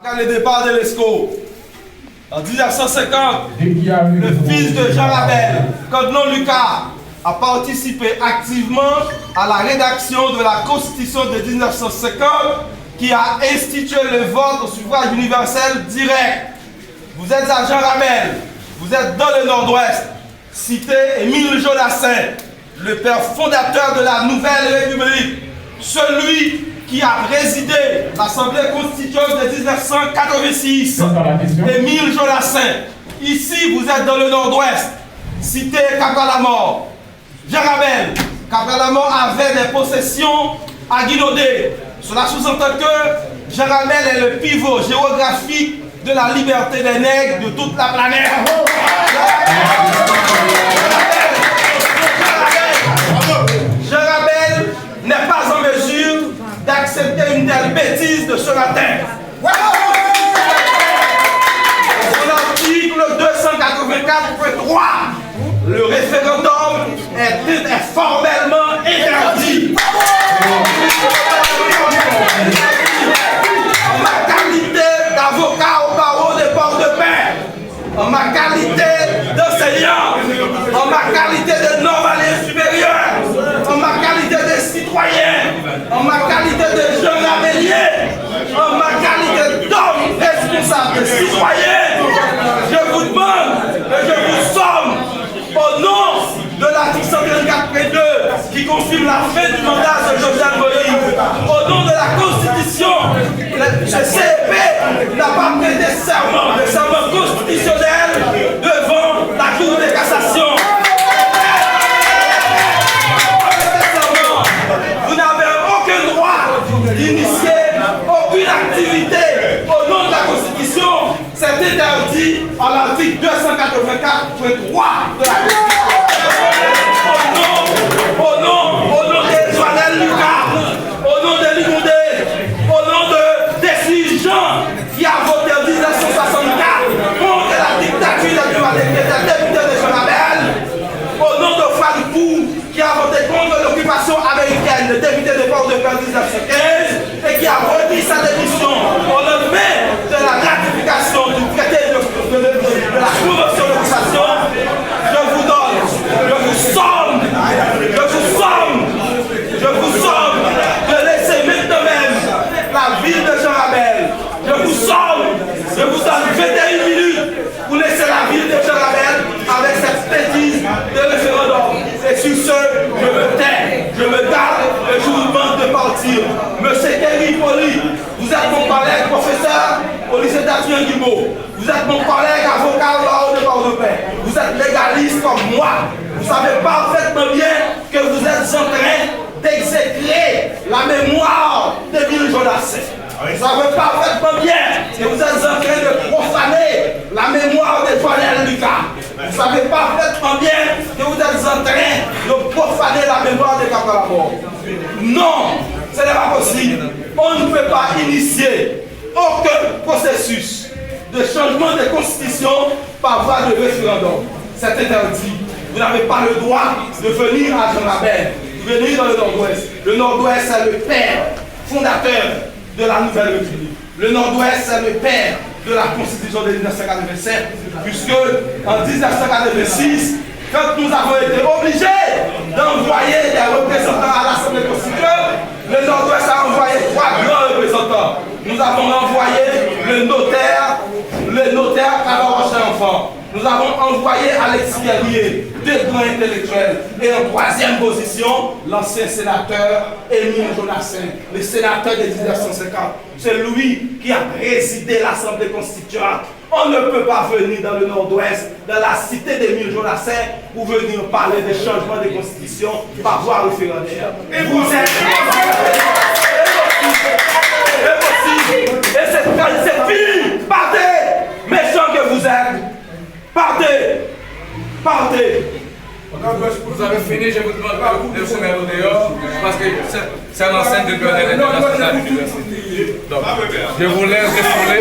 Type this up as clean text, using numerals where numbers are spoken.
Quand le départ de l'ESCO, en 1950, le fils de Jean Rabel, Codnon Lucas, a participé activement à la rédaction de la Constitution de 1950 qui a institué le vote au suffrage universel direct. Vous êtes à Jean Rabel, vous êtes dans le Nord-Ouest, cité Émile Jodassin, le père fondateur de la Nouvelle République, celui qui a présidé l'Assemblée constituante de 1986, Émile Jodassin. Ici, vous êtes dans le Nord-Ouest, cité Cap-à-la-Mort. Jean Rabel, Cap-à-la-Mort avait des possessions à Guinaudé. Cela sous-entend que Jean Rabel est le pivot géographique de la liberté des nègres de toute la planète. Jean Rabel n'est pas en mesure d'accepter une telle bêtise de ce matin. Son article 284.3, le référendum est formellement interdit. En ma qualité d'avocat au barreau des Port-de-Paix, en ma qualité d'enseignant, en ma qualité de non-valé supérieur, en ma qualité de citoyen, en ma qualité de jeune rabellier, en ma qualité d'homme responsable de citoyen, je vous demande et je vous somme au nom de l'article 134.2 qui confirme la fin du mandat de Jovenel Moïse, au nom de la Constitution, le CEP n'a pas prêté serment, le serment constitutionnel devant la Cour de cassation. Vous n'avez aucun droit d'initier aucune activité au nom de la Constitution. C'est interdit à l'article 284.3 de la Constitution. Au nom de Jovenel Lucas, au nom de Ligondé, au nom de Dessus Jean, qui a voté en 1964 contre la dictature de l'humanité des députés de Jean Rabel, au nom de Fadipou, qui a voté contre l'occupation américaine des députés de Port-de-Paix en 1915 et qui a repris sa démission au lendemain de la ratification du traité de la Convention de cassation. Je vous donne, je vous somme de laisser maintenant même la ville de Jean Rabel. Je vous donne 21 minutes pour laisser la ville de Jean Rabel avec cette bêtise de référendum. Et sur ce, je me tais, je me garde et je vous demande de partir. Monsieur Kerry Poli, vous êtes mon collègue professeur au lycée d'Adrien Guimau. Vous êtes mon collègue avocat au barreau de Port-de-Paix. Vous êtes légaliste comme moi. Vous savez parfaitement bien que vous êtes en train d'exécrer la mémoire d'Émile Jodassin. Vous savez parfaitement bien que vous êtes en train de profaner la mémoire de Jovenel Lucas. Vous savez parfaitement bien que vous êtes en train de profaner la mémoire de Cap-à-la-Mort. Non, ce n'est pas possible. On ne peut pas initier aucun processus de changement de constitution par voie de référendum. C'est interdit. Vous n'avez pas le droit de venir à Jean Rabel, de venir dans le Nord-Ouest. Le Nord-Ouest, c'est le père fondateur de la Nouvelle République. Le Nord-Ouest, c'est le père de la Constitution de 1987, puisque en 1986, quand nous avons été obligés d'envoyer des représentants à l'Assemblée constituante, le Nord-Ouest a envoyé 3 grands représentants. Nous avons envoyé le notaire Calor-Rocher-Enfant. Nous avons envoyé Alexis Guerrier, deux grands intellectuels. Et en 3e position, l'ancien sénateur Émile Jodassin, le sénateur de 1950. C'est lui qui a présidé l'Assemblée constituante. On ne peut pas venir dans le Nord-Ouest, dans la cité d'Émile Jodassin, pour venir parler des changements de constitution par voie référendaire. Et vous êtes et c'est fini. Partez, méchants que vous êtes. Partez. Vous avez fini, je vous demande pas de se mettre au dehors, parce que c'est l'enceinte de l'Université. Donc, je vous laisse défouler.